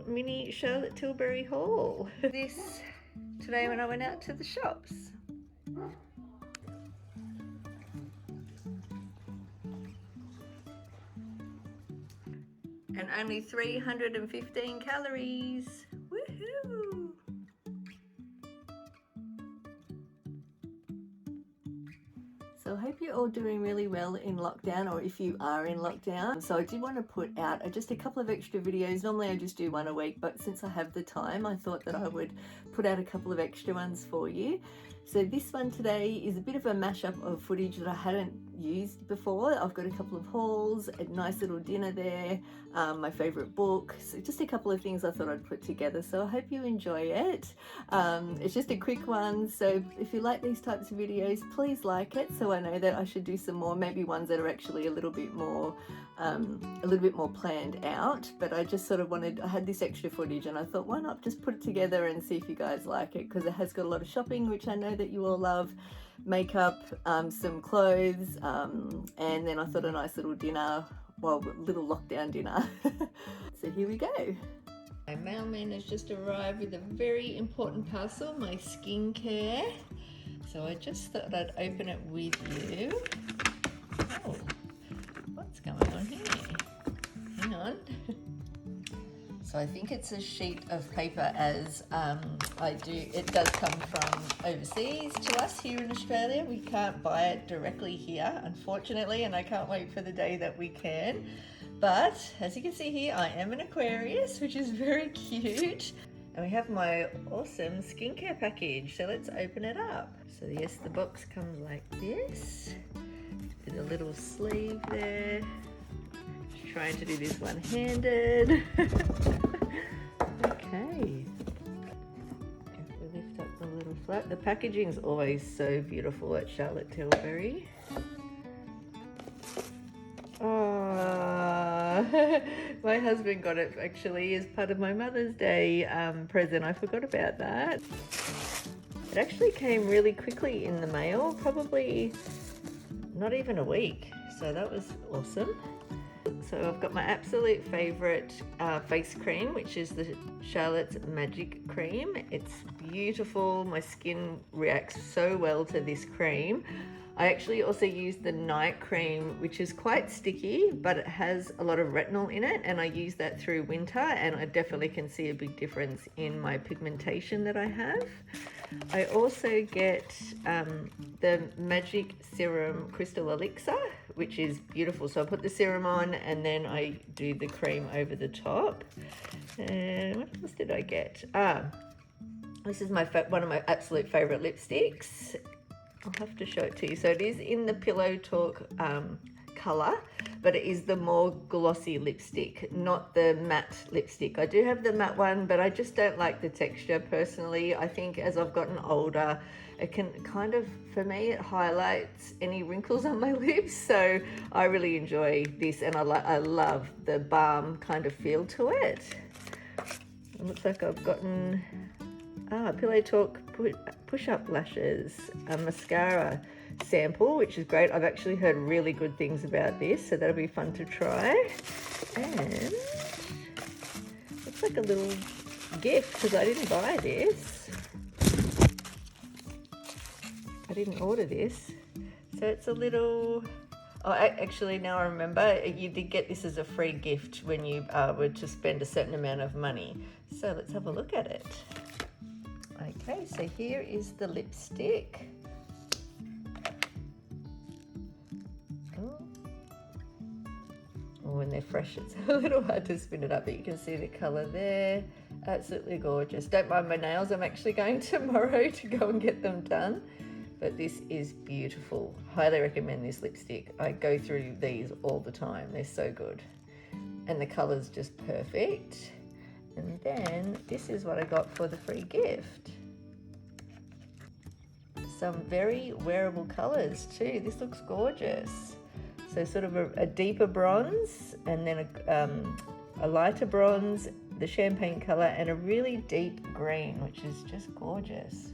Mini Charlotte Tilbury haul. This today when I went out to the shops. And only 315 calories. Woohoo! So I hope you're all doing really well in lockdown, or if you are in lockdown. So I did want to put out just a couple of extra videos. Normally I just do one a week, but since I have the time, I thought that I would put out a couple of extra ones for you. So this one today is a bit of a mashup of footage that I hadn't used before. I've got a couple of hauls, a nice little dinner there, my favourite book, so just a couple of things I thought I'd put together. So I hope you enjoy it. It's just a quick one, so if you like these types of videos, please like it so I know that I should do some more, maybe ones that are actually a little bit more planned out. But I just sort of I had this extra footage and I thought, why not just put it together and see if you guys like it, because it has got a lot of shopping, which I know that you all love, makeup, some clothes, and then I thought a nice little dinner, well, little lockdown dinner. So here we go. My mailman has just arrived with a very important parcel, my skincare. So I just thought I'd open it with you. Oh, what's going on here? Hang on. So I think it's a sheet of paper, as it does come from overseas to us here in Australia. We can't buy it directly here, unfortunately, and I can't wait for the day that we can. But as you can see here, I am an Aquarius, which is very cute. And we have my awesome skincare package. So let's open it up. So yes, the box comes like this, with a little sleeve there. Trying to do this one-handed. Okay. If we lift up the little flap, the packaging is always so beautiful at Charlotte Tilbury. Oh, my husband got it actually as part of my Mother's Day present. I forgot about that. It actually came really quickly in the mail, probably not even a week. So that was awesome. So I've got my absolute favourite face cream, which is the Charlotte's Magic Cream. It's beautiful. My skin reacts so well to this cream. I actually also use the night cream, which is quite sticky, but it has a lot of retinol in it, and I use that through winter, and I definitely can see a big difference in my pigmentation that I have. I also get the Magic Serum Crystal Elixir, which is beautiful. So I put the serum on and then I do the cream over the top. And what else did I get? This is one of my absolute favorite lipsticks. I'll have to show it to you. So it is in the Pillow Talk color, but it is the more glossy lipstick, not the matte lipstick. I do have the matte one, but I just don't like the texture personally. I think as I've gotten older, it can kind of, for me, it highlights any wrinkles on my lips. So I really enjoy this, and I love the balm kind of feel to it. It looks like I've gotten Pillow Talk push-up lashes, a mascara sample, which is great. I've actually heard really good things about this, so that'll be fun to try. And looks like a little gift, because I didn't buy this. I didn't order this. So it's a little... Oh, actually, now I remember, you did get this as a free gift when you were to spend a certain amount of money. So let's have a look at it. Okay, so here is the lipstick. When they're fresh, it's a little hard to spin it up, but you can see the color there. Absolutely gorgeous. Don't mind my nails. I'm actually going tomorrow to go and get them done, but this is beautiful. Highly recommend this lipstick. I go through these all the time. They're so good, and the color's just perfect. And then this is what I got for the free gift. Some very wearable colors too. This looks gorgeous. So sort of a deeper bronze, and then a lighter bronze, the champagne color, and a really deep green, which is just gorgeous.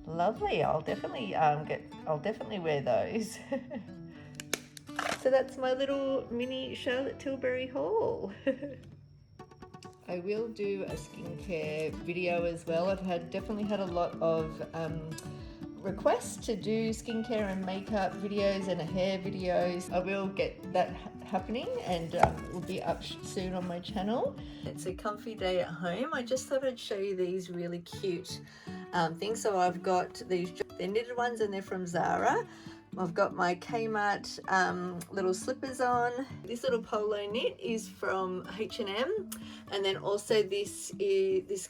Lovely. I'll definitely wear those. So that's my little mini Charlotte Tilbury haul. I will do a skincare video as well. I've definitely had a lot of requests to do skincare and makeup videos and hair videos. I will get that happening, and it will be up soon on my channel. It's a comfy day at home. I just thought I'd show you these really cute things. So I've got these, they're knitted ones and they're from Zara. I've got my Kmart little slippers on. This little polo knit is from H&M, and then also this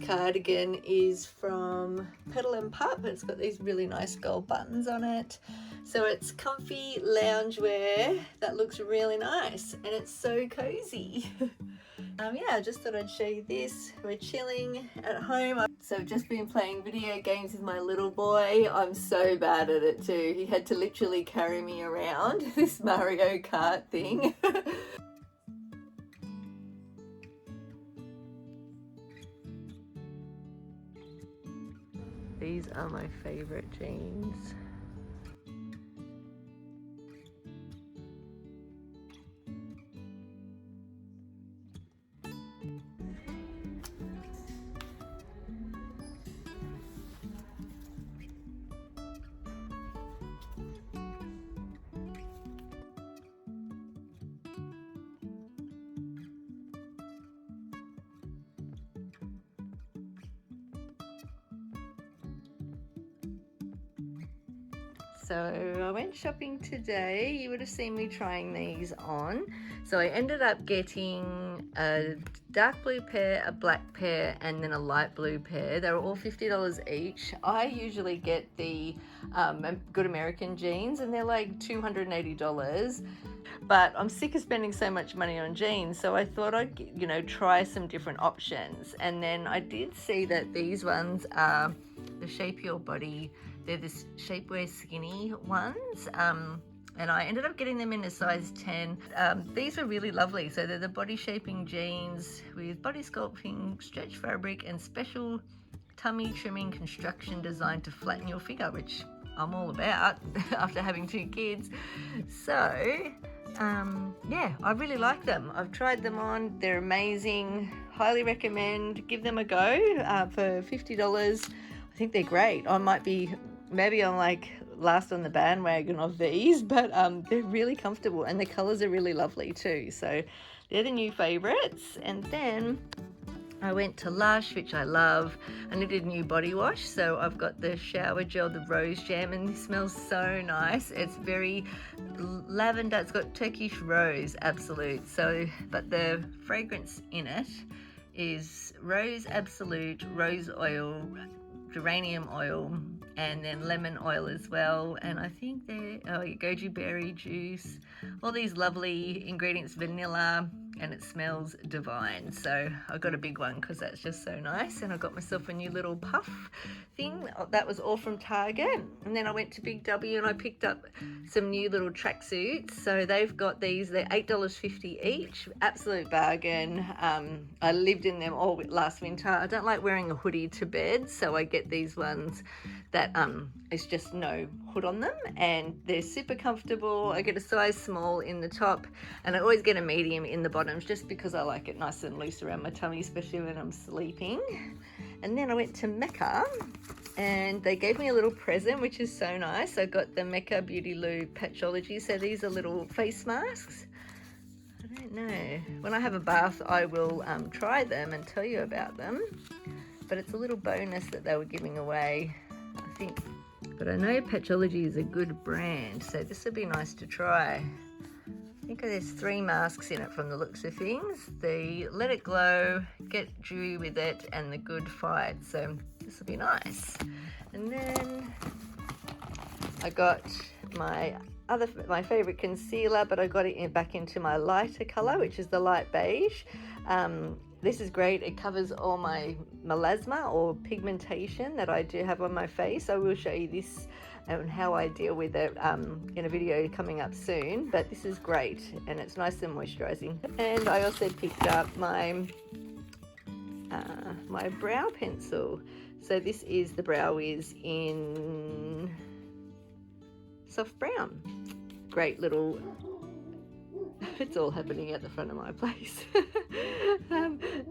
cardigan is from Petal and Pup. It's got these really nice gold buttons on it. So it's comfy loungewear that looks really nice, and it's so cozy. Yeah, I just thought I'd show you this. We're chilling at home. So I've just been playing video games with my little boy. I'm so bad at it too. He had to literally carry me around this Mario Kart thing. These are my favorite jeans. So I went shopping today. You would have seen me trying these on. So I ended up getting a dark blue pair, a black pair, and then a light blue pair. They were all $50 each. I usually get the Good American jeans, and they're like $280. But I'm sick of spending so much money on jeans, so I thought I'd, you know, try some different options. And then I did see that these ones are the Shape Your Body. They're the shapewear skinny ones, and I ended up getting them in a size 10. These are really lovely. So they're the body shaping jeans with body sculpting, stretch fabric, and special tummy trimming construction designed to flatten your figure, which I'm all about after having 2 kids. So yeah, I really like them. I've tried them on. They're amazing. Highly recommend. Give them a go for $50. I think they're great. I might be, maybe I'm like last on the bandwagon of these, but they're really comfortable, and the colors are really lovely too. So they're the new favorites. And then I went to Lush, which I love. I needed a new body wash, so I've got the shower gel, the rose jam, and this smells so nice. It's very lavender. It's got Turkish rose, absolute. So, but the fragrance in it is rose absolute, rose oil, geranium oil, and then lemon oil as well. And I think they're goji berry juice, all these lovely ingredients, vanilla, and it smells divine. So I got a big one because that's just so nice. And I got myself a new little puff thing. That was all from Target. And then I went to Big W and I picked up some new little tracksuits. So they've got these, they're $8.50 each, absolute bargain. I lived in them all last winter. I don't like wearing a hoodie to bed, so I get these ones that it's just no hood on them, and they're super comfortable. I get a size small in the top, and I always get a medium in the bottoms just because I like it nice and loose around my tummy, especially when I'm sleeping. And then I went to Mecca and they gave me a little present, which is so nice. I got the Mecca Beauty Loo Patchology. So these are little face masks. I don't know. When I have a bath, I will try them and tell you about them. But it's a little bonus that they were giving away, I think. But I know Patchology is a good brand, so this would be nice to try. I think there's 3 masks in it from the looks of things. The Let It Glow, Get Dewy With It, and the Good Fight. So this will be nice. And then I got my favorite concealer, but I got it back into my lighter color, which is the light beige. This is great. It covers all my melasma or pigmentation that I do have on my face. I will show you this and how I deal with it in a video coming up soon. But this is great, and it's nice and moisturizing. And I also picked up my my brow pencil. So this is the Brow Wiz in soft brown. Great little, it's all happening at the front of my place.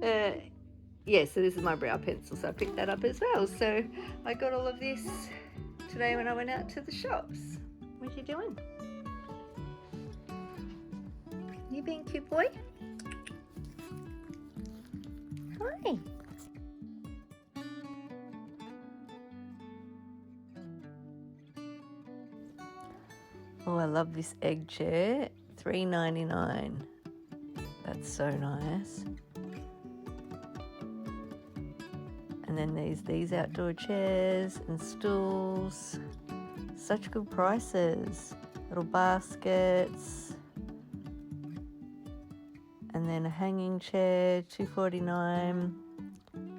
Yeah, so this is my brow pencil, so I picked that up as well. So I got all of this today when I went out to the shops. What are you doing? You being cute boy? Hi. Oh, I love this egg chair. $3.99. That's so nice. And then there's these outdoor chairs and stools. Such good prices. Little baskets. And then a hanging chair, $2.49. And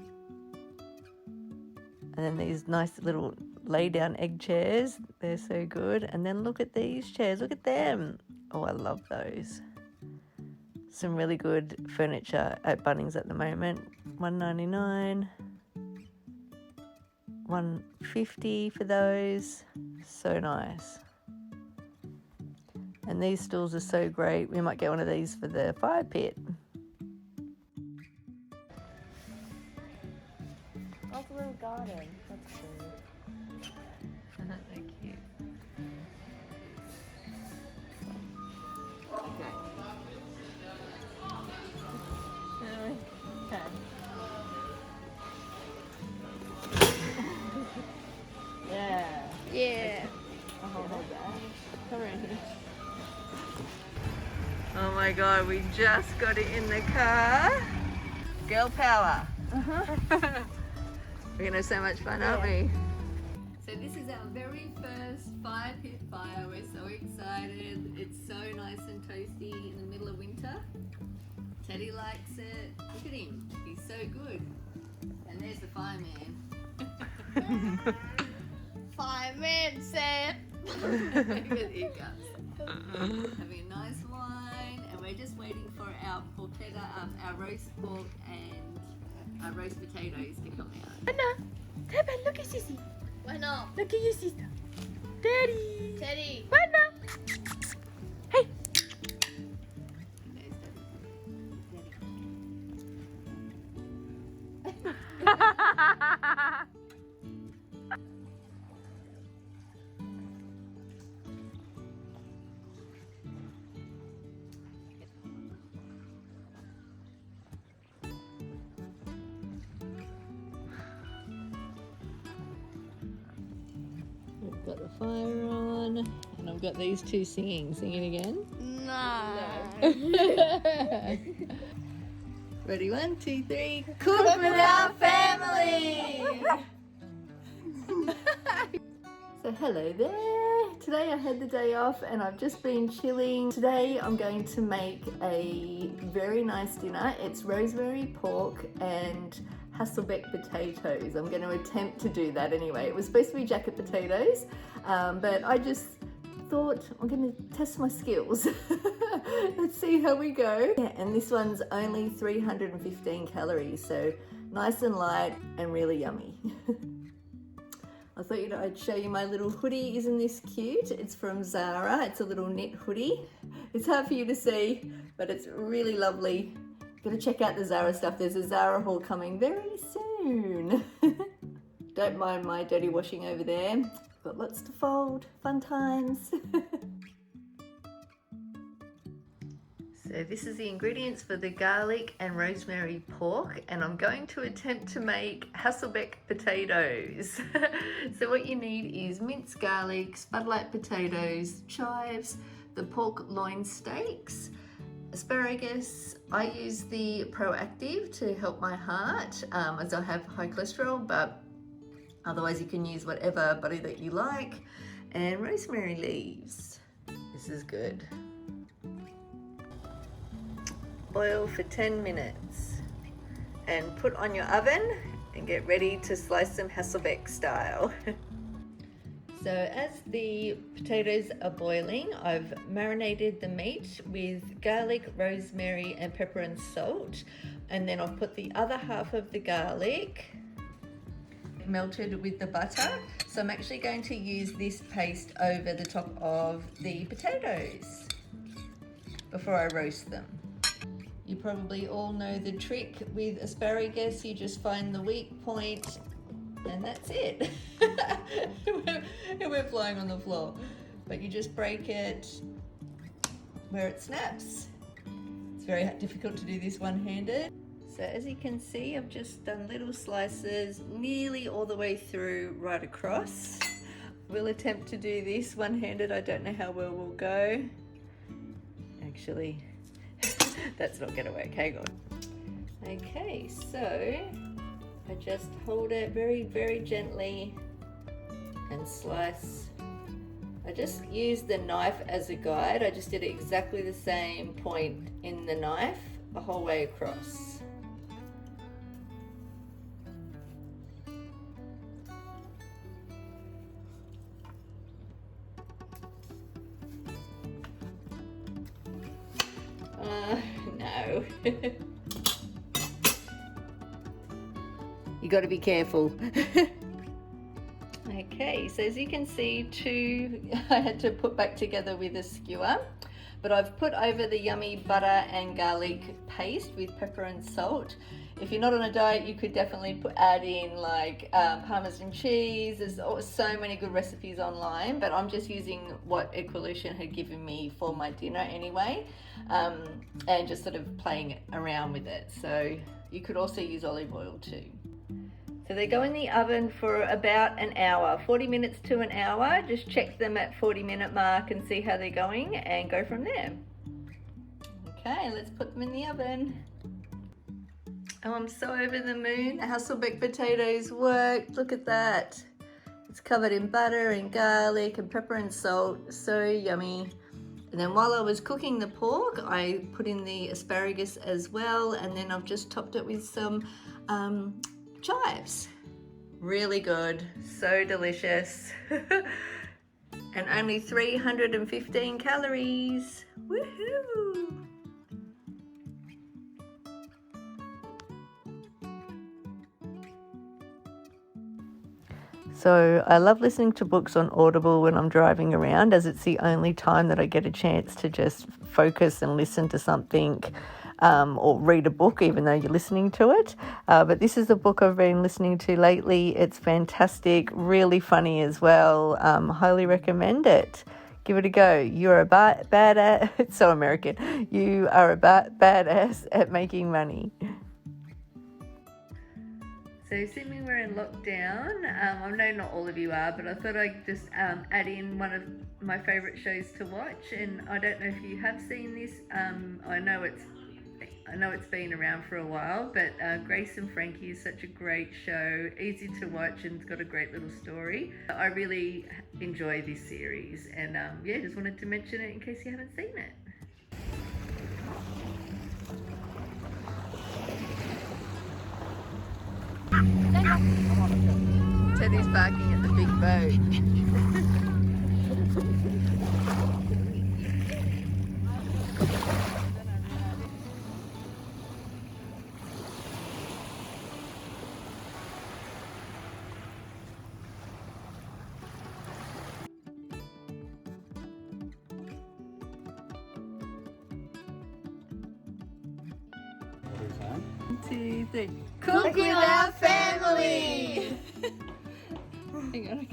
then these nice little lay down egg chairs. They're so good. And then look at these chairs. Look at them. Oh, I love those. Some really good furniture at Bunnings at the moment. $1.99. $1.50 for those. So nice. And these stools are so great. We might get one of these for the fire pit. Oh, it's a little garden. That's cute. They're cute. Okay. Okay. Yeah. Yeah. I'll hold that. Come around here. Oh my god, we just got it in the car. Girl power. We're gonna have so much fun, aren't we? So this is our very first fire pit fire. We're so excited. It's so nice and toasty in the middle of winter. Teddy likes it. Look at him. He's so good. And there's the fireman. Fireman said. Here he comes. Having a nice wine, and we're just waiting for our porchetta, our roast pork and our roast potatoes to come out. Anna, come on, look at Sissy. Why not? Look at your sister. Daddy. Teddy. Why not? Hey. We've got the fire on, and I've got these two singing. Sing it again. No. Ready? 1, 2, 3. Cook with our family. So hello there. Today I had the day off and I've just been chilling. Today I'm going to make a very nice dinner. It's rosemary pork and Hassleback potatoes. I'm going to attempt to do that anyway. It was supposed to be jacket potatoes, but I just thought I'm going to test my skills. Let's see how we go. Yeah, and this one's only 315 calories, so nice and light and really yummy. I thought I'd show you my little hoodie. Isn't this cute? It's from Zara. It's a little knit hoodie. It's hard for you to see, but it's really lovely. Gotta check out the Zara stuff. There's a Zara haul coming very soon. Don't mind my dirty washing over there. Got lots to fold. Fun times. So this is the ingredients for the garlic and rosemary pork, and I'm going to attempt to make Hassleback potatoes. So what you need is minced garlic, spudlight potatoes, chives, the pork loin steaks, asparagus. I use the Proactive to help my heart, as I have high cholesterol, but otherwise you can use whatever butter that you like, and rosemary leaves. This is good. Boil for 10 minutes and put on your oven and get ready to slice them Hassleback style. So as the potatoes are boiling, I've marinated the meat with garlic, rosemary and pepper and salt, and then I've put the other half of the garlic melted with the butter. So I'm actually going to use this paste over the top of the potatoes before I roast them. You probably all know the trick with asparagus. You just find the weak point and that's it. We're flying on the floor. But you just break it where it snaps. It's very difficult to do this one-handed. So as you can see, I've just done little slices nearly all the way through right across. We'll attempt to do this one-handed. I don't know how well we'll go. Actually, that's not gonna work. Hang on. Okay, so I just hold it very, very gently and slice. I just used the knife as a guide. I just did exactly the same point in the knife the whole way across. No. You got to be careful. Okay, so as you can see, I had to put back together with a skewer, but I've put over the yummy butter and garlic paste with pepper and salt. If you're not on a diet, you could definitely add in like Parmesan cheese. There's so many good recipes online, but I'm just using what Equolution had given me for my dinner anyway, and just sort of playing around with it. So you could also use olive oil too. So they go in the oven for about an hour, 40 minutes to an hour. Just check them at 40-minute mark and see how they're going and go from there. Okay, let's put them in the oven. Oh, I'm so over the moon. The Hassleback potatoes worked. Look at that. It's covered in butter and garlic and pepper and salt. So yummy. And then while I was cooking the pork, I put in the asparagus as well. And then I've just topped it with some chives. Really good. So delicious. And only 315 calories. Woohoo! So I love listening to books on Audible when I'm driving around, as it's the only time that I get a chance to just focus and listen to something, or read a book, even though you're listening to it. But this is a book I've been listening to lately. It's fantastic, really funny as well. Highly recommend it. Give it a go. You're a badass. It's so American. You are a badass at making money. So assuming we're in lockdown, I know not all of you are, but I thought I'd just add in one of my favourite shows to watch. And I don't know if you have seen this. I know it's been around for a while, but Grace and Frankie is such a great show, easy to watch, and it's got a great little story. I really enjoy this series, and yeah, just wanted to mention it in case you haven't seen it. Teddy's barking at the big boat. Two, three. Cook with our family! Hang on,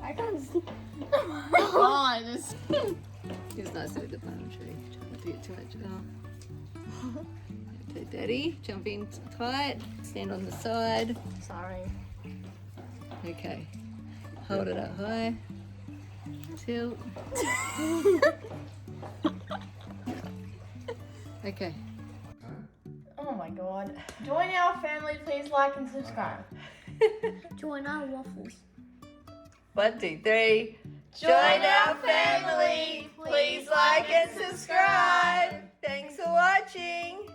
I can't see. God, this. He's nice with the palm tree. Trying not to get too much off. Okay, Daddy, jump in tight. Stand on the side. Sorry. Okay. Hold it up high. Tilt. Okay. Oh my god. Join our family, please like and subscribe. Join our waffles. 1, 2, 3. Join our family. Please like and subscribe. Thanks for watching.